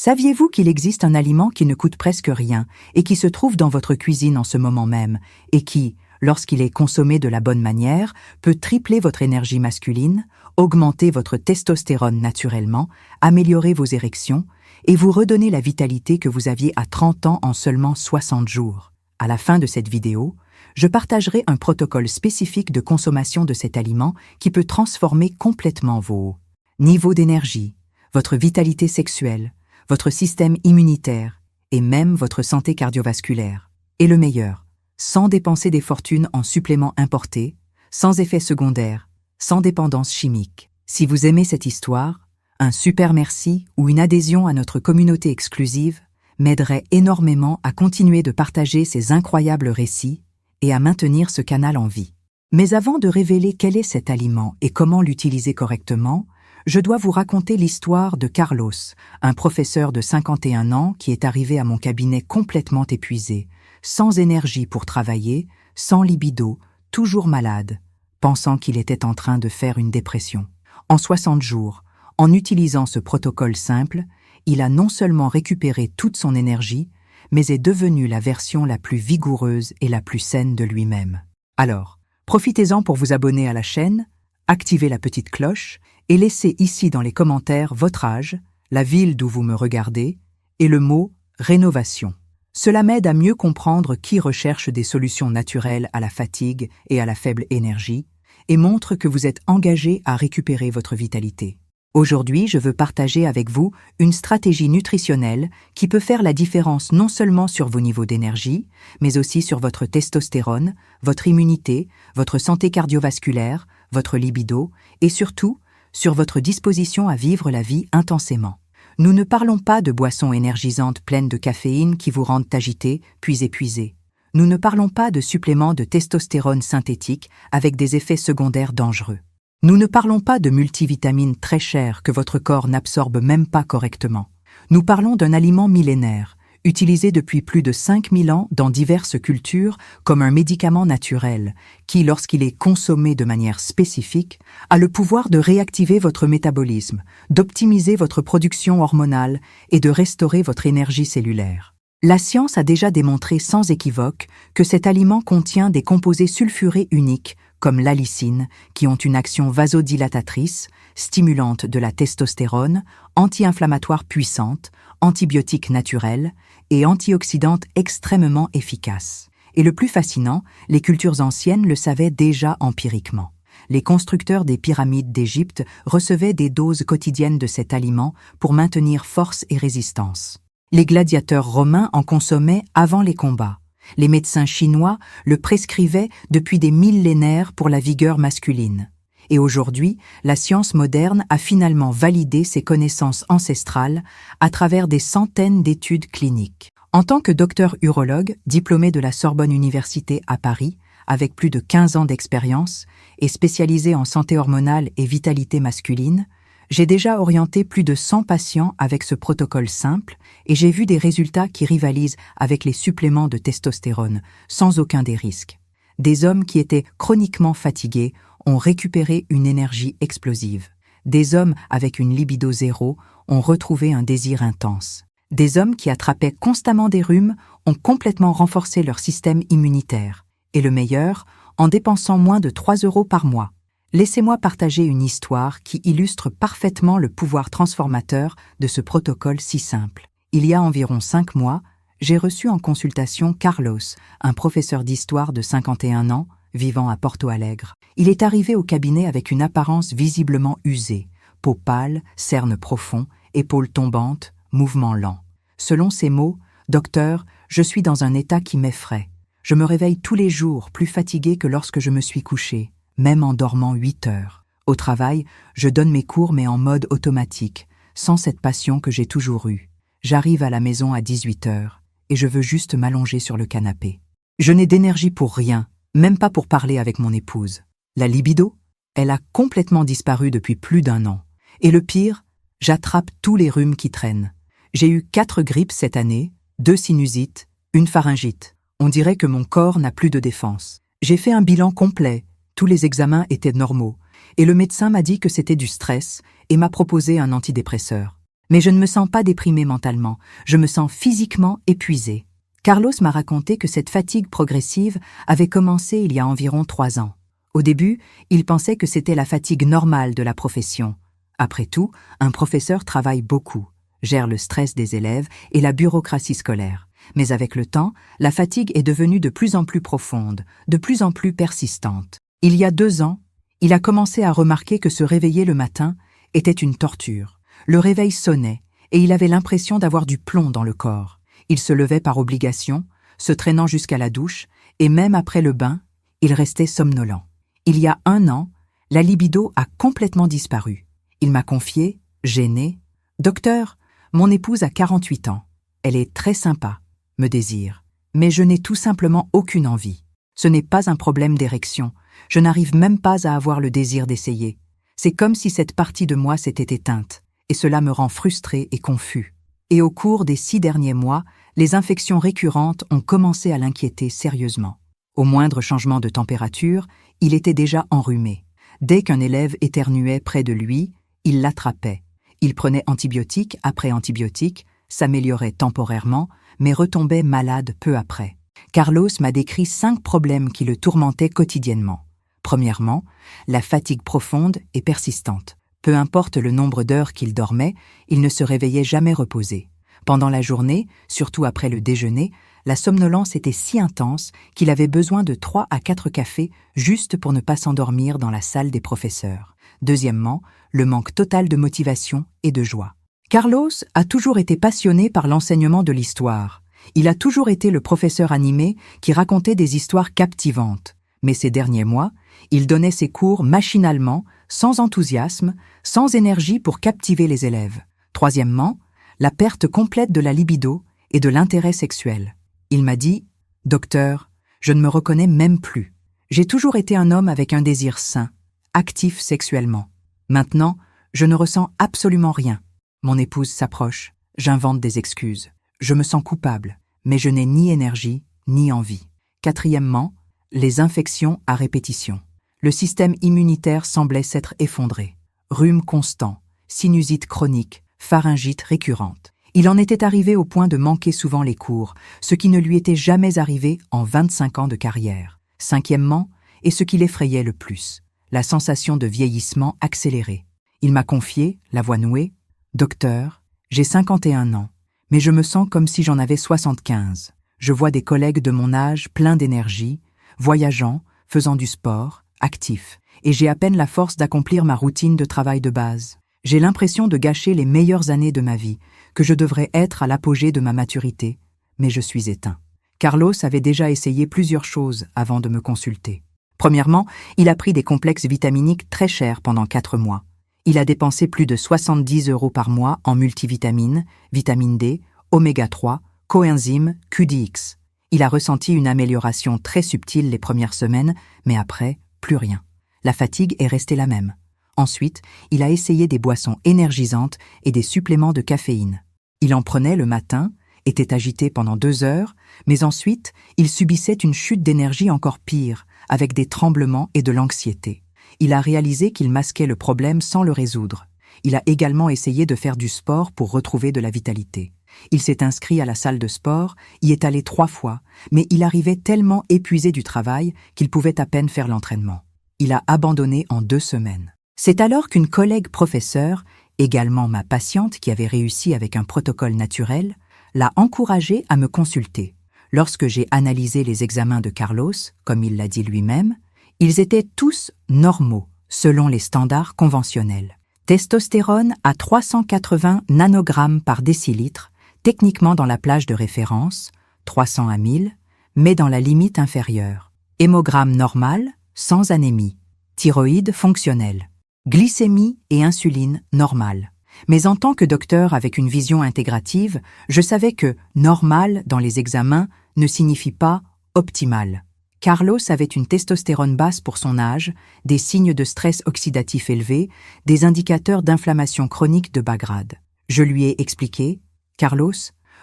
Saviez-vous qu'il existe un aliment qui ne coûte presque rien et qui se trouve dans votre cuisine en ce moment même et qui, lorsqu'il est consommé de la bonne manière, peut tripler votre énergie masculine, augmenter votre testostérone naturellement, améliorer vos érections et vous redonner la vitalité que vous aviez à 30 ans en seulement 60 jours? À la fin de cette vidéo, je partagerai un protocole spécifique de consommation de cet aliment qui peut transformer complètement vos niveaux d'énergie, votre vitalité sexuelle, votre système immunitaire et même votre santé cardiovasculaire. Et le meilleur, sans dépenser des fortunes en suppléments importés, sans effets secondaires, sans dépendance chimique. Si vous aimez cette histoire, un super merci ou une adhésion à notre communauté exclusive m'aiderait énormément à continuer de partager ces incroyables récits et à maintenir ce canal en vie. Mais avant de révéler quel est cet aliment et comment l'utiliser correctement, je dois vous raconter l'histoire de Carlos, un professeur de 51 ans qui est arrivé à mon cabinet complètement épuisé, sans énergie pour travailler, sans libido, toujours malade, pensant qu'il était en train de faire une dépression. En 60 jours, en utilisant ce protocole simple, il a non seulement récupéré toute son énergie, mais est devenu la version la plus vigoureuse et la plus saine de lui-même. Alors, profitez-en pour vous abonner à la chaîne, activez la petite cloche et laissez ici dans les commentaires votre âge, la ville d'où vous me regardez et le mot « rénovation ». Cela m'aide à mieux comprendre qui recherche des solutions naturelles à la fatigue et à la faible énergie et montre que vous êtes engagé à récupérer votre vitalité. Aujourd'hui, je veux partager avec vous une stratégie nutritionnelle qui peut faire la différence non seulement sur vos niveaux d'énergie, mais aussi sur votre testostérone, votre immunité, votre santé cardiovasculaire, votre libido et surtout sur votre disposition à vivre la vie intensément. Nous ne parlons pas de boissons énergisantes pleines de caféine qui vous rendent agité puis épuisé. Nous ne parlons pas de suppléments de testostérone synthétique avec des effets secondaires dangereux. Nous ne parlons pas de multivitamines très chères que votre corps n'absorbe même pas correctement. Nous parlons d'un aliment millénaire, utilisé depuis plus de 5000 ans dans diverses cultures comme un médicament naturel, qui, lorsqu'il est consommé de manière spécifique, a le pouvoir de réactiver votre métabolisme, d'optimiser votre production hormonale et de restaurer votre énergie cellulaire. La science a déjà démontré sans équivoque que cet aliment contient des composés sulfurés uniques, comme l'allicine, qui ont une action vasodilatatrice, stimulante de la testostérone, anti-inflammatoire puissante, antibiotique naturelle et antioxydante extrêmement efficace. Et le plus fascinant, les cultures anciennes le savaient déjà empiriquement. Les constructeurs des pyramides d'Égypte recevaient des doses quotidiennes de cet aliment pour maintenir force et résistance. Les gladiateurs romains en consommaient avant les combats. Les médecins chinois le prescrivaient depuis des millénaires pour la vigueur masculine. Et aujourd'hui, la science moderne a finalement validé ces connaissances ancestrales à travers des centaines d'études cliniques. En tant que docteur urologue, diplômé de la Sorbonne Université à Paris, avec plus de 15 ans d'expérience et spécialisé en santé hormonale et vitalité masculine, j'ai déjà orienté plus de 100 patients avec ce protocole simple et j'ai vu des résultats qui rivalisent avec les suppléments de testostérone, sans aucun des risques. Des hommes qui étaient chroniquement fatigués ont récupéré une énergie explosive. Des hommes avec une libido zéro ont retrouvé un désir intense. Des hommes qui attrapaient constamment des rhumes ont complètement renforcé leur système immunitaire. Et le meilleur, en dépensant moins de 3 € par mois. Laissez-moi partager une histoire qui illustre parfaitement le pouvoir transformateur de ce protocole si simple. Il y a environ 5 mois, j'ai reçu en consultation Carlos, un professeur d'histoire de 51 ans, vivant à Porto Alegre. Il est arrivé au cabinet avec une apparence visiblement usée, peau pâle, cernes profonds, épaules tombantes, mouvements lents. Selon ses mots, « Docteur, je suis dans un état qui m'effraie. Je me réveille tous les jours plus fatigué que lorsque je me suis couché. Même en dormant 8 heures. Au travail, je donne mes cours mais en mode automatique, sans cette passion que j'ai toujours eue. J'arrive à la maison à 18 heures et je veux juste m'allonger sur le canapé. Je n'ai d'énergie pour rien, même pas pour parler avec mon épouse. La libido, elle a complètement disparu depuis plus d'1 an. Et le pire, j'attrape tous les rhumes qui traînent. J'ai eu 4 grippes cette année, 2 sinusites, une pharyngite. On dirait que mon corps n'a plus de défense. J'ai fait un bilan complet. Tous les examens étaient normaux, et le médecin m'a dit que c'était du stress et m'a proposé un antidépresseur. Mais je ne me sens pas déprimé mentalement, je me sens physiquement épuisé. Carlos m'a raconté que cette fatigue progressive avait commencé il y a environ 3 ans. Au début, il pensait que c'était la fatigue normale de la profession. Après tout, un professeur travaille beaucoup, gère le stress des élèves et la bureaucratie scolaire. Mais avec le temps, la fatigue est devenue de plus en plus profonde, de plus en plus persistante. Il y a 2 ans, il a commencé à remarquer que se réveiller le matin était une torture. Le réveil sonnait et il avait l'impression d'avoir du plomb dans le corps. Il se levait par obligation, se traînant jusqu'à la douche, et même après le bain, il restait somnolent. Il y a 1 an, la libido a complètement disparu. Il m'a confié, gêné, « Docteur, mon épouse a 48 ans. Elle est très sympa, me désire, mais je n'ai tout simplement aucune envie. Ce n'est pas un problème d'érection. Je n'arrive même pas à avoir le désir d'essayer. C'est comme si cette partie de moi s'était éteinte, et cela me rend frustré et confus. Et au cours des 6 derniers mois, les infections récurrentes ont commencé à l'inquiéter sérieusement. Au moindre changement de température, il était déjà enrhumé. Dès qu'un élève éternuait près de lui, il l'attrapait. Il prenait antibiotique après antibiotique, s'améliorait temporairement, mais retombait malade peu après. Carlos m'a décrit 5 problèmes qui le tourmentaient quotidiennement. Premièrement, la fatigue profonde et persistante. Peu importe le nombre d'heures qu'il dormait, il ne se réveillait jamais reposé. Pendant la journée, surtout après le déjeuner, la somnolence était si intense qu'il avait besoin de 3 à 4 cafés juste pour ne pas s'endormir dans la salle des professeurs. Deuxièmement, le manque total de motivation et de joie. Carlos a toujours été passionné par l'enseignement de l'histoire. Il a toujours été le professeur animé qui racontait des histoires captivantes. Mais ces derniers mois, il donnait ses cours machinalement, sans enthousiasme, sans énergie pour captiver les élèves. Troisièmement, la perte complète de la libido et de l'intérêt sexuel. Il m'a dit « Docteur, je ne me reconnais même plus. J'ai toujours été un homme avec un désir sain, actif sexuellement. Maintenant, je ne ressens absolument rien. Mon épouse s'approche, j'invente des excuses. Je me sens coupable, mais je n'ai ni énergie, ni envie. » Quatrièmement, les infections à répétition. Le système immunitaire semblait s'être effondré. Rhume constant, sinusite chronique, pharyngite récurrente. Il en était arrivé au point de manquer souvent les cours, ce qui ne lui était jamais arrivé en 25 ans de carrière. Cinquièmement, et ce qui l'effrayait le plus, la sensation de vieillissement accéléré. Il m'a confié, la voix nouée, « Docteur, j'ai 51 ans, mais je me sens comme si j'en avais 75. Je vois des collègues de mon âge pleins d'énergie, voyageant, faisant du sport, actifs, et j'ai à peine la force d'accomplir ma routine de travail de base. J'ai l'impression de gâcher les meilleures années de ma vie, que je devrais être à l'apogée de ma maturité, mais je suis éteint. » Carlos avait déjà essayé plusieurs choses avant de me consulter. Premièrement, il a pris des complexes vitaminiques très chers pendant 4 mois. Il a dépensé plus de 70 € par mois en multivitamines, vitamine D, oméga 3, coenzyme, QDX. Il a ressenti une amélioration très subtile les premières semaines, mais après, plus rien. La fatigue est restée la même. Ensuite, il a essayé des boissons énergisantes et des suppléments de caféine. Il en prenait le matin, était agité pendant 2 heures, mais ensuite, il subissait une chute d'énergie encore pire, avec des tremblements et de l'anxiété. Il a réalisé qu'il masquait le problème sans le résoudre. Il a également essayé de faire du sport pour retrouver de la vitalité. Il s'est inscrit à la salle de sport, y est allé 3 fois, mais il arrivait tellement épuisé du travail qu'il pouvait à peine faire l'entraînement. Il a abandonné en 2 semaines. C'est alors qu'une collègue professeure, également ma patiente qui avait réussi avec un protocole naturel, l'a encouragé à me consulter. Lorsque j'ai analysé les examens de Carlos, comme il l'a dit lui-même, ils étaient tous normaux, selon les standards conventionnels. Testostérone à 380 nanogrammes par décilitre, techniquement dans la plage de référence, 300 à 1000, mais dans la limite inférieure. Hémogramme normal, sans anémie. Thyroïde fonctionnelle. Glycémie et insuline normale. Mais en tant que docteur avec une vision intégrative, je savais que « normal » dans les examens ne signifie pas « optimal ». Carlos avait une testostérone basse pour son âge, des signes de stress oxydatif élevés, des indicateurs d'inflammation chronique de bas grade. Je lui ai expliqué « Carlos,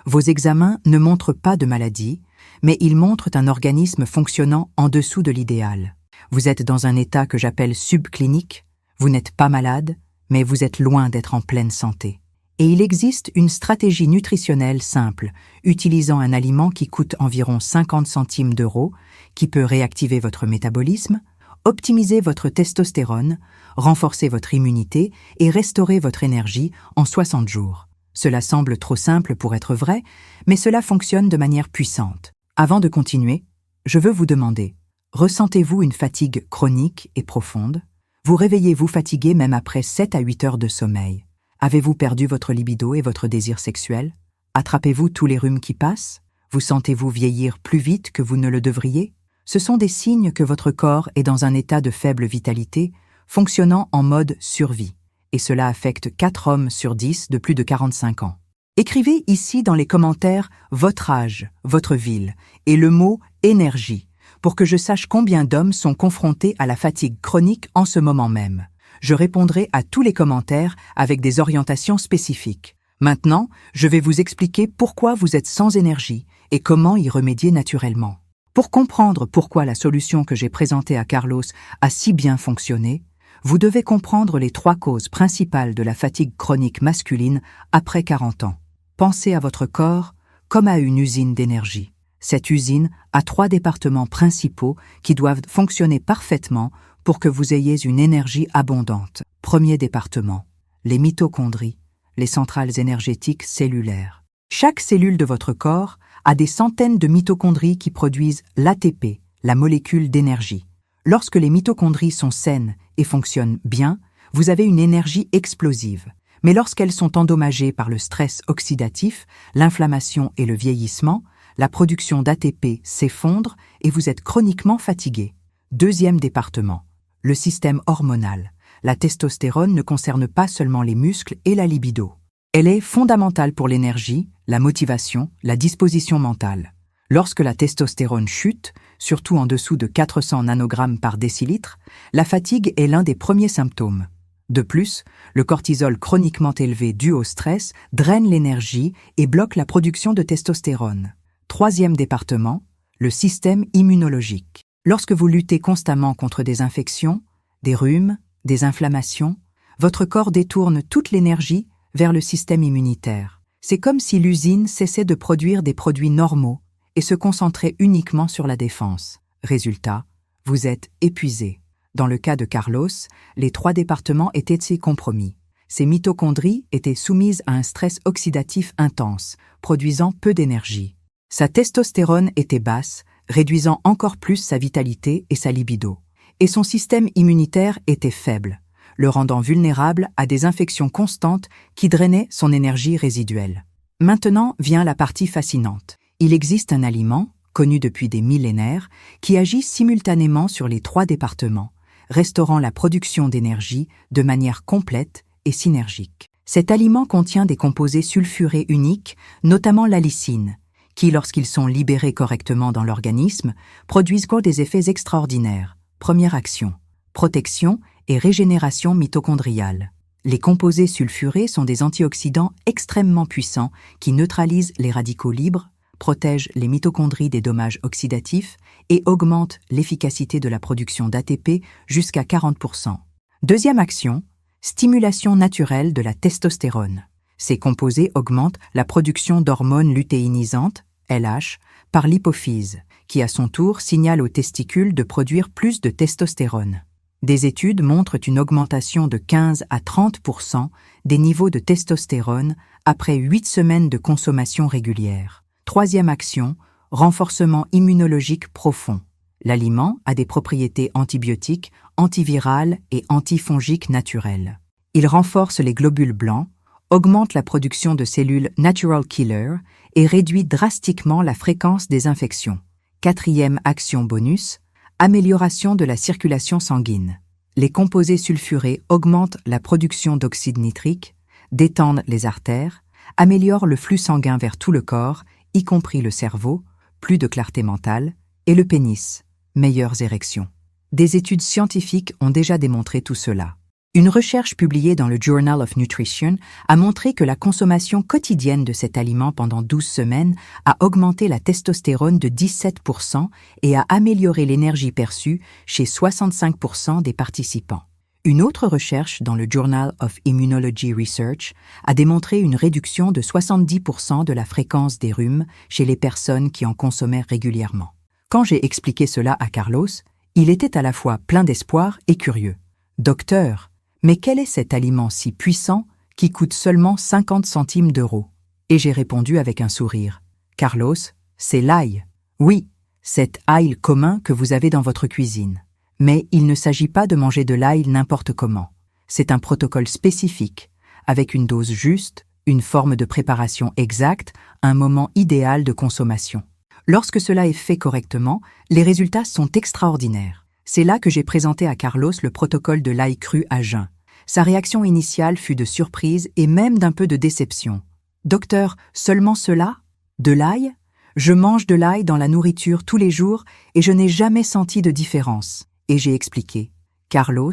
vos examens ne montrent pas de maladie, mais ils montrent un organisme fonctionnant en dessous de l'idéal. Vous êtes dans un état que j'appelle subclinique, vous n'êtes pas malade, mais vous êtes loin d'être en pleine santé. Et il existe une stratégie nutritionnelle simple, utilisant un aliment qui coûte environ 50 centimes d'euros, qui peut réactiver votre métabolisme, optimiser votre testostérone, renforcer votre immunité et restaurer votre énergie en 60 jours. Cela semble trop simple pour être vrai, mais cela fonctionne de manière puissante. Avant de continuer, je veux vous demander, ressentez-vous une fatigue chronique et profonde? Vous réveillez-vous fatigué même après 7 à 8 heures de sommeil? Avez-vous perdu votre libido et votre désir sexuel? Attrapez-vous tous les rhumes qui passent? Vous sentez-vous vieillir plus vite que vous ne le devriez? Ce sont des signes que votre corps est dans un état de faible vitalité, fonctionnant en mode survie, et cela affecte 4 hommes sur 10 de plus de 45 ans. Écrivez ici dans les commentaires votre âge, votre ville, et le mot « énergie », pour que je sache combien d'hommes sont confrontés à la fatigue chronique en ce moment même. Je répondrai à tous les commentaires avec des orientations spécifiques. Maintenant, je vais vous expliquer pourquoi vous êtes sans énergie et comment y remédier naturellement. Pour comprendre pourquoi la solution que j'ai présentée à Carlos a si bien fonctionné, vous devez comprendre les 3 causes principales de la fatigue chronique masculine après 40 ans. Pensez à votre corps comme à une usine d'énergie. Cette usine a 3 départements principaux qui doivent fonctionner parfaitement pour que vous ayez une énergie abondante. Premier département, les mitochondries, les centrales énergétiques cellulaires. Chaque cellule de votre corps a des centaines de mitochondries qui produisent l'ATP, la molécule d'énergie. Lorsque les mitochondries sont saines et fonctionnent bien, vous avez une énergie explosive. Mais lorsqu'elles sont endommagées par le stress oxydatif, l'inflammation et le vieillissement, la production d'ATP s'effondre et vous êtes chroniquement fatigué. Deuxième département, le système hormonal. La testostérone ne concerne pas seulement les muscles et la libido. Elle est fondamentale pour l'énergie, la motivation, la disposition mentale. Lorsque la testostérone chute, surtout en dessous de 400 nanogrammes par décilitre, la fatigue est l'un des premiers symptômes. De plus, le cortisol chroniquement élevé dû au stress draine l'énergie et bloque la production de testostérone. Troisième département, le système immunologique. Lorsque vous luttez constamment contre des infections, des rhumes, des inflammations, votre corps détourne toute l'énergie vers le système immunitaire. C'est comme si l'usine cessait de produire des produits normaux et se concentrait uniquement sur la défense. Résultat, vous êtes épuisé. Dans le cas de Carlos, les 3 départements étaient compromis. Ses mitochondries étaient soumises à un stress oxydatif intense, produisant peu d'énergie. Sa testostérone était basse, réduisant encore plus sa vitalité et sa libido. Et son système immunitaire était faible, le rendant vulnérable à des infections constantes qui drainaient son énergie résiduelle. Maintenant vient la partie fascinante. Il existe un aliment, connu depuis des millénaires, qui agit simultanément sur les 3 départements, restaurant la production d'énergie de manière complète et synergique. Cet aliment contient des composés sulfurés uniques, notamment la lysine, qui, lorsqu'ils sont libérés correctement dans l'organisme, produisent des effets extraordinaires. Première action, protection et régénération mitochondriale. Les composés sulfurés sont des antioxydants extrêmement puissants qui neutralisent les radicaux libres, protègent les mitochondries des dommages oxydatifs et augmentent l'efficacité de la production d'ATP jusqu'à 40%. Deuxième action, stimulation naturelle de la testostérone. Ces composés augmentent la production d'hormones lutéinisantes, LH, par l'hypophyse, qui à son tour signale aux testicules de produire plus de testostérone. Des études montrent une augmentation de 15 à 30% des niveaux de testostérone après 8 semaines de consommation régulière. Troisième action, renforcement immunologique profond. L'aliment a des propriétés antibiotiques, antivirales et antifongiques naturelles. Il renforce les globules blancs, augmente la production de cellules natural killer et réduit drastiquement la fréquence des infections. Quatrième action bonus, amélioration de la circulation sanguine. Les composés sulfurés augmentent la production d'oxyde nitrique, détendent les artères, améliorent le flux sanguin vers tout le corps, y compris le cerveau, plus de clarté mentale, et le pénis, meilleures érections. Des études scientifiques ont déjà démontré tout cela. Une recherche publiée dans le Journal of Nutrition a montré que la consommation quotidienne de cet aliment pendant 12 semaines a augmenté la testostérone de 17% et a amélioré l'énergie perçue chez 65% des participants. Une autre recherche dans le Journal of Immunology Research a démontré une réduction de 70% de la fréquence des rhumes chez les personnes qui en consommaient régulièrement. Quand j'ai expliqué cela à Carlos, il était à la fois plein d'espoir et curieux. « Docteur, mais quel est cet aliment si puissant qui coûte seulement 50 centimes d'euros ?» Et j'ai répondu avec un sourire. « Carlos, c'est l'ail. Oui, cet ail commun que vous avez dans votre cuisine. Mais il ne s'agit pas de manger de l'ail n'importe comment. C'est un protocole spécifique, avec une dose juste, une forme de préparation exacte, un moment idéal de consommation. Lorsque cela est fait correctement, les résultats sont extraordinaires. C'est là que j'ai présenté à Carlos le protocole de l'ail cru à jeun. Sa réaction initiale fut de surprise et même d'un peu de déception. « Docteur, seulement cela? De l'ail? Je mange de l'ail dans la nourriture tous les jours et je n'ai jamais senti de différence. » Et j'ai expliqué. Carlos,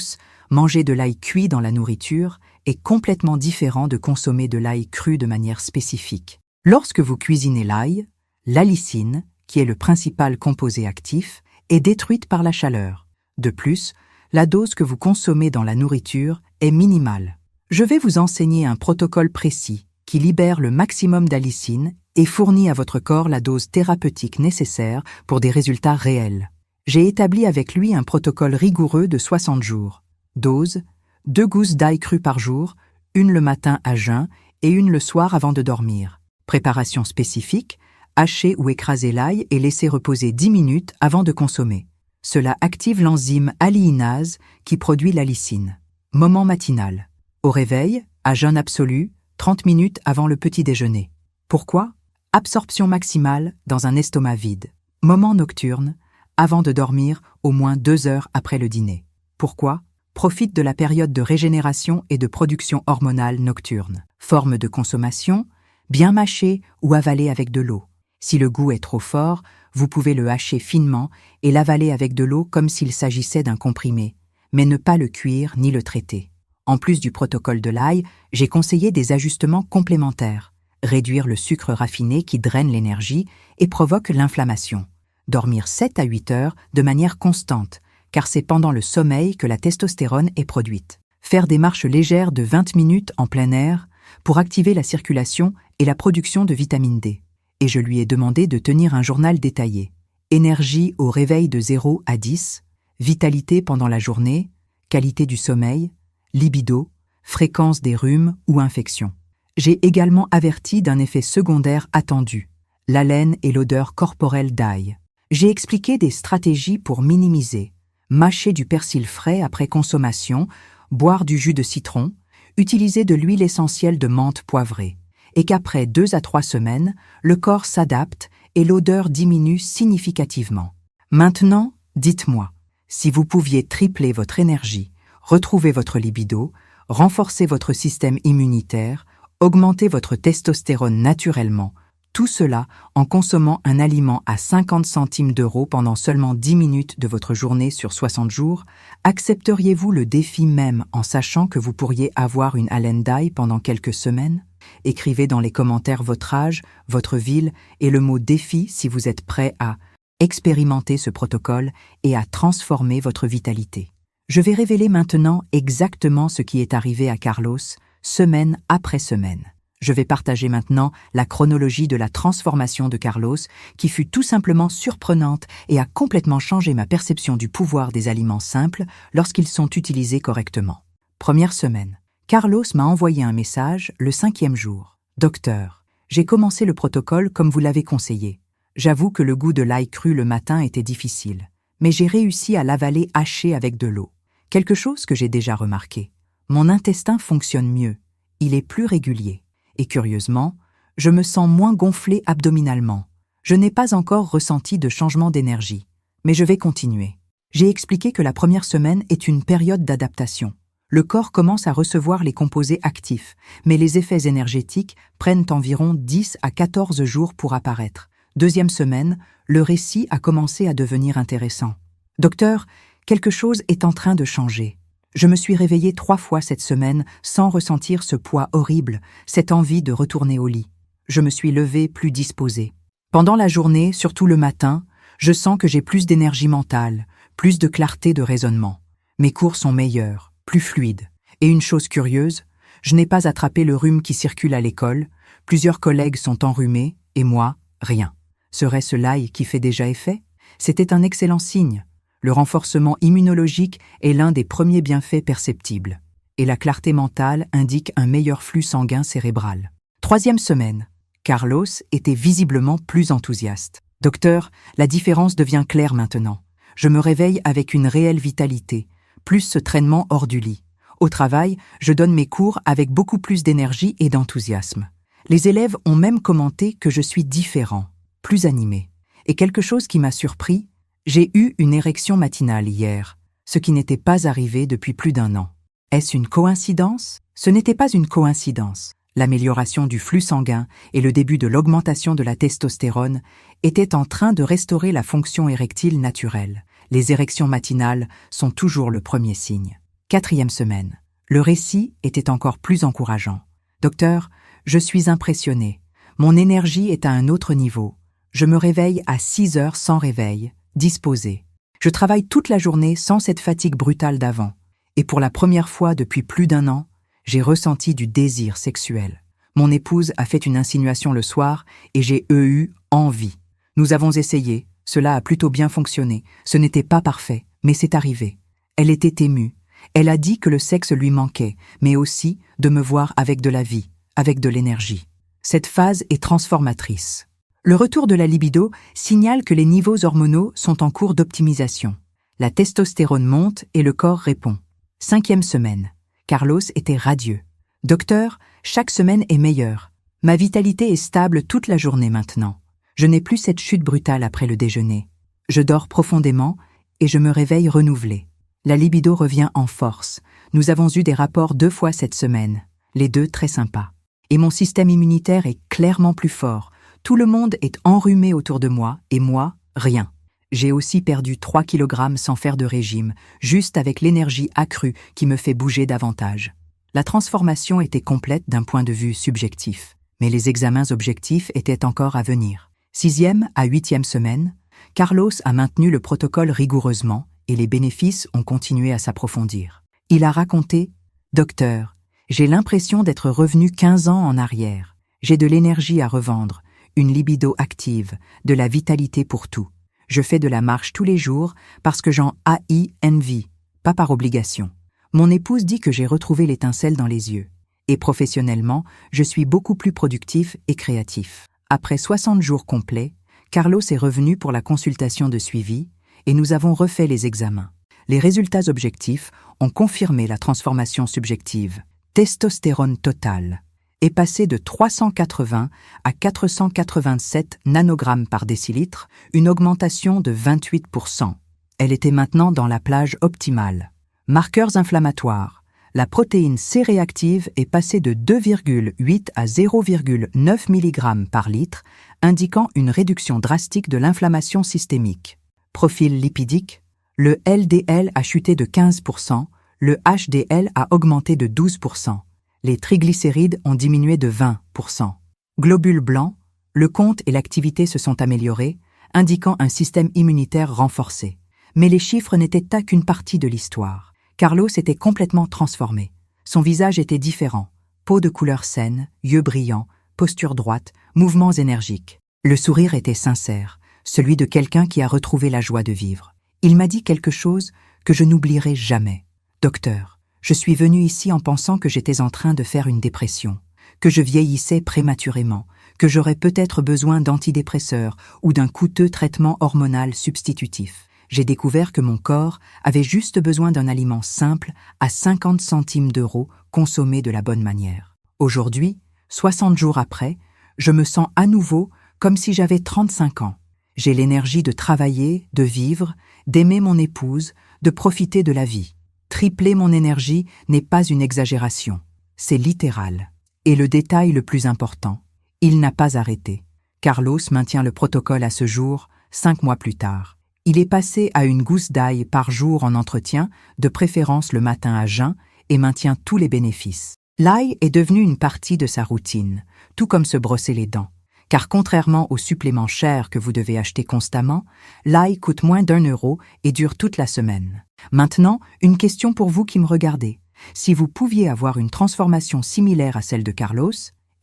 manger de l'ail cuit dans la nourriture est complètement différent de consommer de l'ail cru de manière spécifique. Lorsque vous cuisinez l'ail, l'allicine, qui est le principal composé actif, est détruite par la chaleur. De plus, la dose que vous consommez dans la nourriture est minimale. Je vais vous enseigner un protocole précis qui libère le maximum d'allicine et fournit à votre corps la dose thérapeutique nécessaire pour des résultats réels. J'ai établi avec lui un protocole rigoureux de 60 jours. Dose, 2 gousses d'ail cru par jour, une le matin à jeun et une le soir avant de dormir. Préparation spécifique, hacher ou écraser l'ail et laisser reposer 10 minutes avant de consommer. Cela active l'enzyme alliinase qui produit l'allicine. Moment matinal. Au réveil, à jeûne absolu, 30 minutes avant le petit déjeuner. Pourquoi? Absorption maximale dans un estomac vide. Moment nocturne, avant de dormir au moins 2 heures après le dîner. Pourquoi? Profite de la période de régénération et de production hormonale nocturne. Forme de consommation, bien mâcher ou avaler avec de l'eau. Si le goût est trop fort, vous pouvez le hacher finement et l'avaler avec de l'eau comme s'il s'agissait d'un comprimé, mais ne pas le cuire ni le traiter. En plus du protocole de l'ail, j'ai conseillé des ajustements complémentaires. Réduire le sucre raffiné qui draine l'énergie et provoque l'inflammation. Dormir 7 à 8 heures de manière constante, car c'est pendant le sommeil que la testostérone est produite. Faire des marches légères de 20 minutes en plein air pour activer la circulation et la production de vitamine D. Et je lui ai demandé de tenir un journal détaillé. Énergie au réveil de 0 à 10, vitalité pendant la journée, qualité du sommeil, libido, fréquence des rhumes ou infections. J'ai également averti d'un effet secondaire attendu, l'haleine et l'odeur corporelle d'ail. J'ai expliqué des stratégies pour minimiser, mâcher du persil frais après consommation, boire du jus de citron, utiliser de l'huile essentielle de menthe poivrée, et qu'après 2 à 3 semaines, le corps s'adapte et l'odeur diminue significativement. Maintenant, dites-moi, si vous pouviez tripler votre énergie, retrouver votre libido, renforcer votre système immunitaire, augmenter votre testostérone naturellement, tout cela en consommant un aliment à 50 centimes d'euros pendant seulement 10 minutes de votre journée sur 60 jours, accepteriez-vous le défi même en sachant que vous pourriez avoir une haleine d'ail pendant quelques semaines? Écrivez dans les commentaires votre âge, votre ville et le mot défi si vous êtes prêt à expérimenter ce protocole et à transformer votre vitalité. Je vais révéler maintenant exactement ce qui est arrivé à Carlos, semaine après semaine. Je vais partager maintenant la chronologie de la transformation de Carlos, qui fut tout simplement surprenante et a complètement changé ma perception du pouvoir des aliments simples lorsqu'ils sont utilisés correctement. Première semaine. Carlos m'a envoyé un message le 5e jour. « Docteur, j'ai commencé le protocole comme vous l'avez conseillé. J'avoue que le goût de l'ail cru le matin était difficile, mais j'ai réussi à l'avaler haché avec de l'eau. Quelque chose que j'ai déjà remarqué. Mon intestin fonctionne mieux, il est plus régulier. Et curieusement, je me sens moins gonflé abdominalement. Je n'ai pas encore ressenti de changement d'énergie, mais je vais continuer. J'ai expliqué que la première semaine est une période d'adaptation. Le corps commence à recevoir les composés actifs, mais les effets énergétiques prennent environ 10 à 14 jours pour apparaître. Deuxième semaine, le récit a commencé à devenir intéressant. « Docteur, quelque chose est en train de changer. Je me suis réveillé 3 fois cette semaine sans ressentir ce poids horrible, cette envie de retourner au lit. Je me suis levé plus disposé. Pendant la journée, surtout le matin, je sens que j'ai plus d'énergie mentale, plus de clarté de raisonnement. Mes cours sont meilleurs, plus fluide. Et une chose curieuse, je n'ai pas attrapé le rhume qui circule à l'école, plusieurs collègues sont enrhumés, et moi, rien. Serait-ce l'ail qui fait déjà effet? C'était un excellent signe. Le renforcement immunologique est l'un des premiers bienfaits perceptibles. Et la clarté mentale indique un meilleur flux sanguin cérébral. 3e semaine. Carlos était visiblement plus enthousiaste. « Docteur, la différence devient claire maintenant. Je me réveille avec une réelle vitalité, plus ce traînement hors du lit. Au travail, je donne mes cours avec beaucoup plus d'énergie et d'enthousiasme. Les élèves ont même commenté que je suis différent, plus animé. Et quelque chose qui m'a surpris, j'ai eu une érection matinale hier, ce qui n'était pas arrivé depuis plus d'1 an. Est-ce une coïncidence? Ce n'était pas une coïncidence. L'amélioration du flux sanguin et le début de l'augmentation de la testostérone étaient en train de restaurer la fonction érectile naturelle. Les érections matinales sont toujours le premier signe. 4e semaine. Le récit était encore plus encourageant. « Docteur, je suis impressionné. Mon énergie est à un autre niveau. Je me réveille à 6 heures sans réveil, disposé. Je travaille toute la journée sans cette fatigue brutale d'avant. Et pour la première fois depuis plus d'1 an, j'ai ressenti du désir sexuel. Mon épouse a fait une insinuation le soir et j'ai eu envie. Nous avons essayé, cela a plutôt bien fonctionné. Ce n'était pas parfait, mais c'est arrivé. Elle était émue. Elle a dit que le sexe lui manquait, mais aussi de me voir avec de la vie, avec de l'énergie. Cette phase est transformatrice. Le retour de la libido signale que les niveaux hormonaux sont en cours d'optimisation. La testostérone monte et le corps répond. 5e semaine. Carlos était radieux. « Docteur, chaque semaine est meilleure. Ma vitalité est stable toute la journée maintenant. Je n'ai plus cette chute brutale après le déjeuner. Je dors profondément et je me réveille renouvelé. La libido revient en force. Nous avons eu des rapports 2 fois cette semaine. Les 2 très sympas. Et mon système immunitaire est clairement plus fort. Tout le monde est enrhumé autour de moi et moi, rien. J'ai aussi perdu 3 kg sans faire de régime, juste avec l'énergie accrue qui me fait bouger davantage. La transformation était complète d'un point de vue subjectif, mais les examens objectifs étaient encore à venir. 6e à 8e semaine, Carlos a maintenu le protocole rigoureusement et les bénéfices ont continué à s'approfondir. Il a raconté « Docteur, j'ai l'impression d'être revenu 15 ans en arrière. J'ai de l'énergie à revendre, une libido active, de la vitalité pour tout. Je fais de la marche tous les jours parce que j'en haïs envie, pas par obligation. Mon épouse dit que j'ai retrouvé l'étincelle dans les yeux. Et professionnellement, je suis beaucoup plus productif et créatif. » Après 60 jours complets, Carlos est revenu pour la consultation de suivi et nous avons refait les examens. Les résultats objectifs ont confirmé la transformation subjective. Testostérone totale est passée de 380 à 487 nanogrammes par décilitre, une augmentation de 28%. Elle était maintenant dans la plage optimale. Marqueurs inflammatoires. La protéine C-réactive est passée de 2,8 à 0,9 mg par litre, indiquant une réduction drastique de l'inflammation systémique. Profil lipidique. Le LDL a chuté de 15%, le HDL a augmenté de 12%. Les triglycérides ont diminué de 20%. Globules blancs, le compte et l'activité se sont améliorés, indiquant un système immunitaire renforcé. Mais les chiffres n'étaient qu'une partie de l'histoire. Carlos était complètement transformé. Son visage était différent. Peau de couleur saine, yeux brillants, posture droite, mouvements énergiques. Le sourire était sincère, celui de quelqu'un qui a retrouvé la joie de vivre. Il m'a dit quelque chose que je n'oublierai jamais. « Docteur, je suis venu ici en pensant que j'étais en train de faire une dépression, que je vieillissais prématurément, que j'aurais peut-être besoin d'antidépresseurs ou d'un coûteux traitement hormonal substitutif. J'ai découvert que mon corps avait juste besoin d'un aliment simple à 50 centimes d'euros consommé de la bonne manière. Aujourd'hui, 60 jours après, je me sens à nouveau comme si j'avais 35 ans. J'ai l'énergie de travailler, de vivre, d'aimer mon épouse, de profiter de la vie. Tripler mon énergie n'est pas une exagération, c'est littéral. Et le détail le plus important, il n'a pas arrêté. Carlos maintient le protocole à ce jour, 5 mois plus tard. Il est passé à une gousse d'ail par jour en entretien, de préférence le matin à jeun, et maintient tous les bénéfices. L'ail est devenu une partie de sa routine, tout comme se brosser les dents. Car contrairement aux suppléments chers que vous devez acheter constamment, l'ail coûte moins d'1 € et dure toute la semaine. Maintenant, une question pour vous qui me regardez. Si vous pouviez avoir une transformation similaire à celle de Carlos,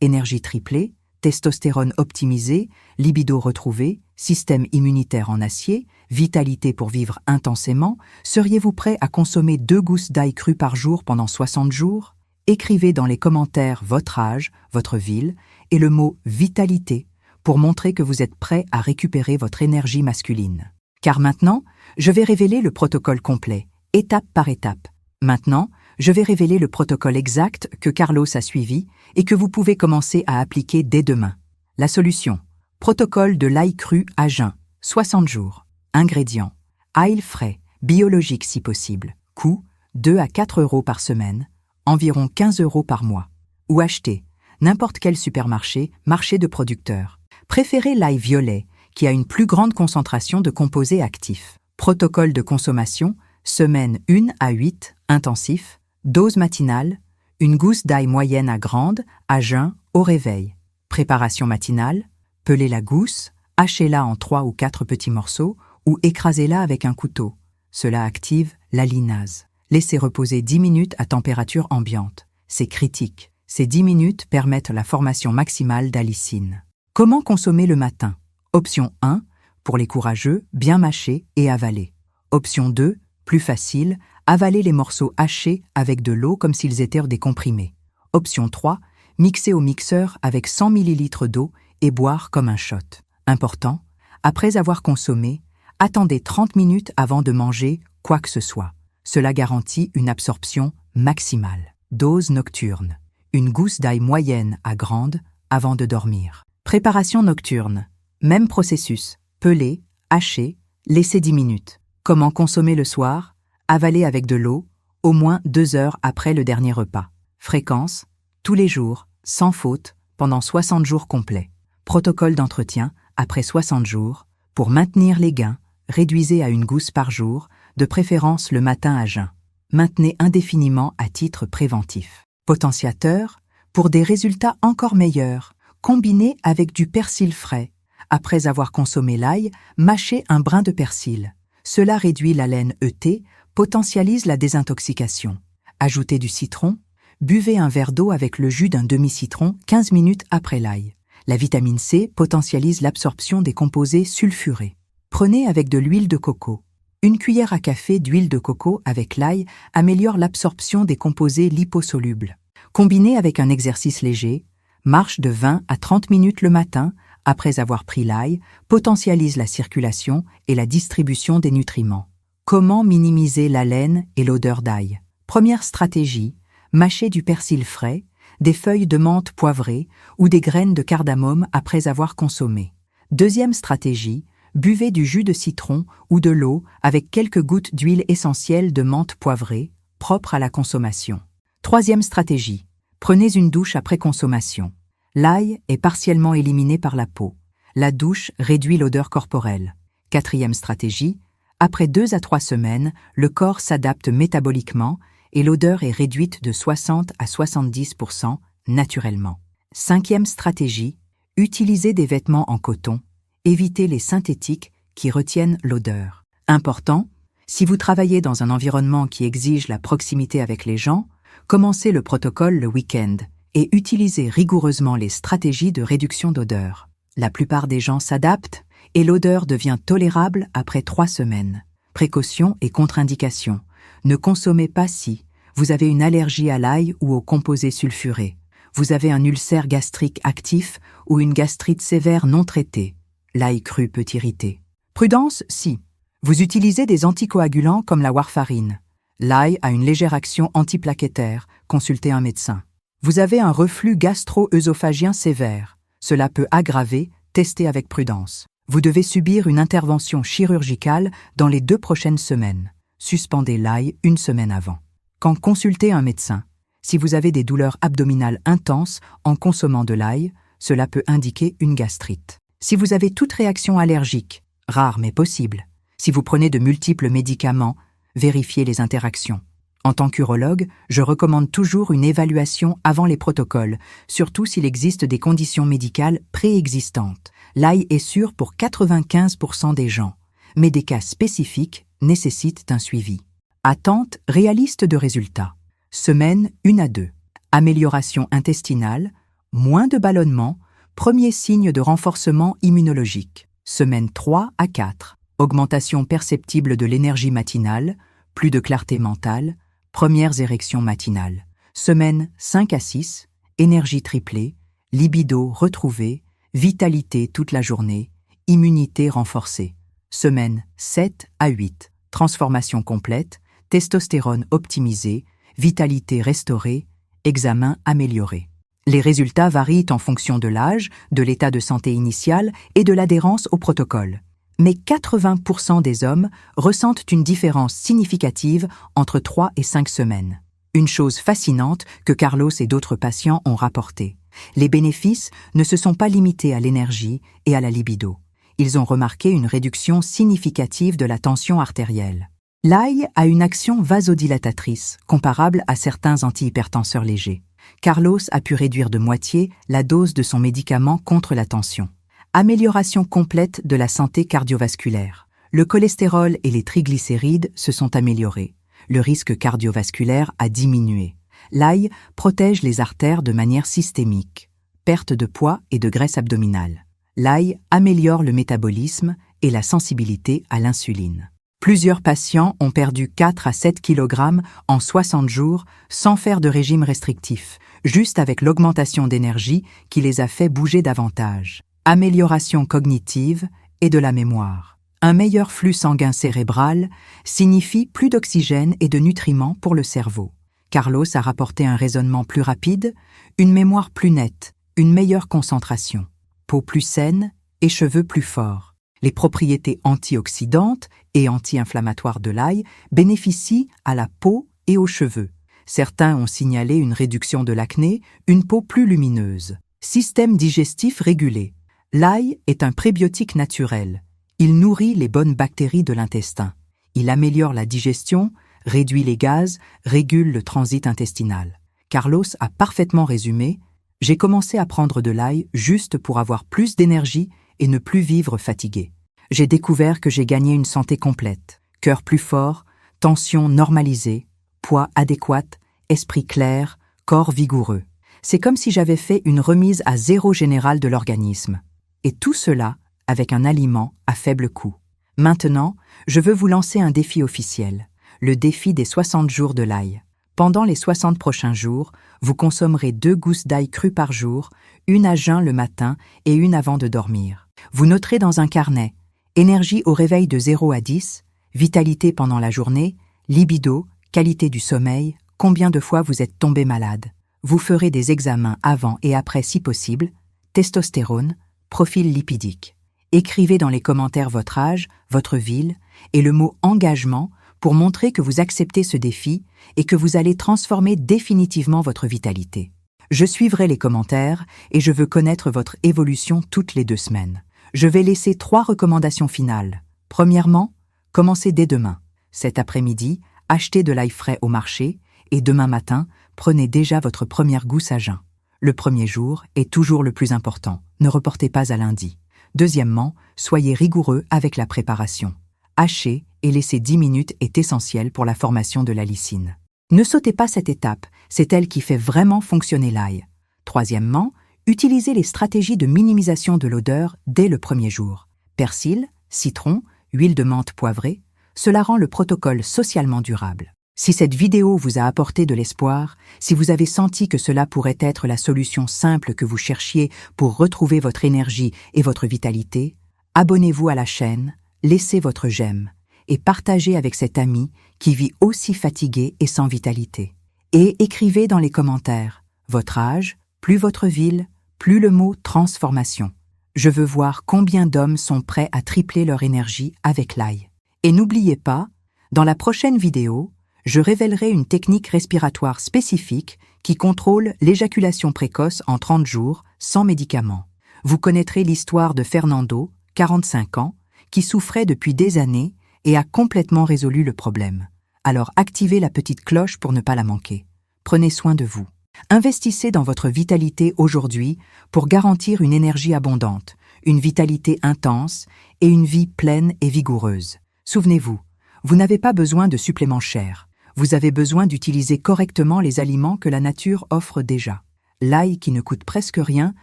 énergie triplée, testostérone optimisée, libido retrouvée, système immunitaire en acier, vitalité pour vivre intensément, seriez-vous prêt à consommer 2 gousses d'ail cru par jour pendant 60 jours? Écrivez dans les commentaires votre âge, votre ville et le mot « vitalité » pour montrer que vous êtes prêt à récupérer votre énergie masculine. Car maintenant, je vais révéler le protocole complet, étape par étape. Maintenant, je vais révéler le protocole exact que Carlos a suivi et que vous pouvez commencer à appliquer dès demain. La solution: protocole de l'ail cru à jeun, 60 jours. Ingrédients: ail frais, biologique si possible. Coût: 2 à 4 euros par semaine, environ 15 euros par mois. Ou acheter: n'importe quel supermarché, marché de producteurs. Préférez l'ail violet, qui a une plus grande concentration de composés actifs. Protocole de consommation: semaine 1 à 8, intensif. Dose matinale: une gousse d'ail moyenne à grande, à jeun, au réveil. Préparation matinale: pelez la gousse, hachez-la en 3 ou 4 petits morceaux ou écrasez-la avec un couteau. Cela active l'alinase. Laissez reposer 10 minutes à température ambiante. C'est critique. Ces 10 minutes permettent la formation maximale d'allicine. Comment consommer le matin? Option 1, pour les courageux, bien mâcher et avaler. Option 2, plus facile, avaler les morceaux hachés avec de l'eau comme s'ils étaient des comprimés. Option 3, mixer au mixeur avec 100 ml d'eau et boire comme un shot. Important, après avoir consommé, attendez 30 minutes avant de manger quoi que ce soit. Cela garantit une absorption maximale. Dose nocturne: une gousse d'ail moyenne à grande avant de dormir. Préparation nocturne: même processus, peler, hacher, laisser 10 minutes. Comment consommer le soir? Avaler avec de l'eau, au moins 2 heures après le dernier repas. Fréquence: tous les jours, sans faute, pendant 60 jours complets. Protocole d'entretien: après 60 jours, pour maintenir les gains, réduisez à 1 gousse par jour, de préférence le matin à jeun. Maintenez indéfiniment à titre préventif. Potentiateur: pour des résultats encore meilleurs, combinez avec du persil frais. Après avoir consommé l'ail, mâchez un brin de persil. Cela réduit l'haleine ET, potentialise la désintoxication. Ajoutez du citron. Buvez un verre d'eau avec le jus d'un demi-citron 15 minutes après l'ail. La vitamine C potentialise l'absorption des composés sulfurés. Prenez avec de l'huile de coco. 1 cuillère à café d'huile de coco avec l'ail améliore l'absorption des composés liposolubles. Combinez avec un exercice léger. Marche de 20 à 30 minutes le matin, après avoir pris l'ail, potentialise la circulation et la distribution des nutriments. Comment minimiser l'haleine et l'odeur d'ail? Première stratégie: mâcher du persil frais, des feuilles de menthe poivrées ou des graines de cardamome après avoir consommé. Deuxième stratégie: buvez du jus de citron ou de l'eau avec quelques gouttes d'huile essentielle de menthe poivrée, propre à la consommation. Troisième stratégie: prenez une douche après consommation. L'ail est partiellement éliminé par la peau. La douche réduit l'odeur corporelle. Quatrième stratégie: après 2 à 3 semaines, le corps s'adapte métaboliquement et l'odeur est réduite de 60 à 70% naturellement. Cinquième stratégie: utilisez des vêtements en coton. Évitez les synthétiques qui retiennent l'odeur. Important, si vous travaillez dans un environnement qui exige la proximité avec les gens, commencez le protocole le week-end et utilisez rigoureusement les stratégies de réduction d'odeur. La plupart des gens s'adaptent et l'odeur devient tolérable après 3 semaines. Précautions et contre-indications. Ne consommez pas si vous avez une allergie à l'ail ou aux composés sulfurés. Vous avez un ulcère gastrique actif ou une gastrite sévère non traitée. L'ail cru peut irriter. Prudence si vous utilisez des anticoagulants comme la warfarine. L'ail a une légère action antiplaquettaire. Consultez un médecin. Vous avez un reflux gastro-œsophagien sévère. Cela peut aggraver. Testez avec prudence. Vous devez subir une intervention chirurgicale dans les 2 prochaines semaines. Suspendez l'ail 1 semaine avant. Quand consultez un médecin, si vous avez des douleurs abdominales intenses en consommant de l'ail, cela peut indiquer une gastrite. Si vous avez toute réaction allergique, rare mais possible, si vous prenez de multiples médicaments, vérifiez les interactions. En tant qu'urologue, je recommande toujours une évaluation avant les protocoles, surtout s'il existe des conditions médicales préexistantes. L'ail est sûr pour 95% des gens, mais des cas spécifiques nécessitent un suivi. Attente réaliste de résultats. Semaine 1 à 2. Amélioration intestinale, moins de ballonnement, premier signe de renforcement immunologique. Semaine 3 à 4. Augmentation perceptible de l'énergie matinale, plus de clarté mentale, premières érections matinales. Semaine 5 à 6. Énergie triplée, libido retrouvée, vitalité toute la journée, immunité renforcée. Semaine 7 à 8. Transformation complète, testostérone optimisée, vitalité restaurée, examen amélioré. Les résultats varient en fonction de l'âge, de l'état de santé initial et de l'adhérence au protocole. Mais 80% des hommes ressentent une différence significative entre 3 et 5 semaines. Une chose fascinante que Carlos et d'autres patients ont rapportée. Les bénéfices ne se sont pas limités à l'énergie et à la libido. Ils ont remarqué une réduction significative de la tension artérielle. L'ail a une action vasodilatatrice, comparable à certains antihypertenseurs légers. Carlos a pu réduire de moitié la dose de son médicament contre la tension. Amélioration complète de la santé cardiovasculaire. Le cholestérol et les triglycérides se sont améliorés. Le risque cardiovasculaire a diminué. L'ail protège les artères de manière systémique. Perte de poids et de graisse abdominale. L'ail améliore le métabolisme et la sensibilité à l'insuline. Plusieurs patients ont perdu 4 à 7 kg en 60 jours sans faire de régime restrictif, juste avec l'augmentation d'énergie qui les a fait bouger davantage. Amélioration cognitive et de la mémoire. Un meilleur flux sanguin cérébral signifie plus d'oxygène et de nutriments pour le cerveau. Carlos a rapporté un raisonnement plus rapide, une mémoire plus nette, une meilleure concentration, peau plus saine et cheveux plus forts. Les propriétés antioxydantes et anti-inflammatoires de l'ail bénéficient à la peau et aux cheveux. Certains ont signalé une réduction de l'acné, une peau plus lumineuse. Système digestif régulé. L'ail est un prébiotique naturel. Il nourrit les bonnes bactéries de l'intestin. Il améliore la digestion, réduit les gaz, régule le transit intestinal. Carlos a parfaitement résumé « J'ai commencé à prendre de l'ail juste pour avoir plus d'énergie et ne plus vivre fatigué. J'ai découvert que j'ai gagné une santé complète, cœur plus fort, tension normalisée, poids adéquat, esprit clair, corps vigoureux. C'est comme si j'avais fait une remise à zéro générale de l'organisme. Et tout cela avec un aliment à faible coût. Maintenant, je veux vous lancer un défi officiel, le défi des 60 jours de l'ail. Pendant les 60 prochains jours, vous consommerez 2 gousses d'ail crues par jour, une à jeun le matin et une avant de dormir. Vous noterez dans un carnet énergie au réveil de 0 à 10, vitalité pendant la journée, libido, qualité du sommeil, combien de fois vous êtes tombé malade. Vous ferez des examens avant et après si possible, testostérone, profil lipidique. Écrivez dans les commentaires votre âge, votre ville et le mot engagement pour montrer que vous acceptez ce défi et que vous allez transformer définitivement votre vitalité. Je suivrai les commentaires et je veux connaître votre évolution toutes les 2 semaines. Je vais laisser 3 recommandations finales. Premièrement, commencez dès demain. Cet après-midi, achetez de l'ail frais au marché et demain matin, prenez déjà votre première gousse à jeun. Le premier jour est toujours le plus important. Ne reportez pas à lundi. Deuxièmement, soyez rigoureux avec la préparation. Hacher et laisser 10 minutes est essentiel pour la formation de la lysine. Ne sautez pas cette étape, c'est elle qui fait vraiment fonctionner l'ail. Troisièmement, utilisez les stratégies de minimisation de l'odeur dès le premier jour. Persil, citron, huile de menthe poivrée, cela rend le protocole socialement durable. Si cette vidéo vous a apporté de l'espoir, si vous avez senti que cela pourrait être la solution simple que vous cherchiez pour retrouver votre énergie et votre vitalité, abonnez-vous à la chaîne, laissez votre j'aime et partagez avec cet ami qui vit aussi fatigué et sans vitalité. Et écrivez dans les commentaires votre âge, plus votre ville, plus le mot transformation. Je veux voir combien d'hommes sont prêts à tripler leur énergie avec l'ail. Et n'oubliez pas, dans la prochaine vidéo, je révélerai une technique respiratoire spécifique qui contrôle l'éjaculation précoce en 30 jours sans médicaments. Vous connaîtrez l'histoire de Fernando, 45 ans, qui souffrait depuis des années et a complètement résolu le problème. Alors activez la petite cloche pour ne pas la manquer. Prenez soin de vous. Investissez dans votre vitalité aujourd'hui pour garantir une énergie abondante, une vitalité intense et une vie pleine et vigoureuse. Souvenez-vous, Vous n'avez pas besoin de suppléments chers. Vous avez besoin d'utiliser correctement les aliments que la nature offre déjà. L'ail, qui ne coûte presque rien,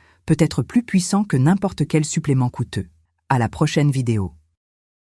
peut être plus puissant que n'importe quel supplément coûteux. À la prochaine vidéo.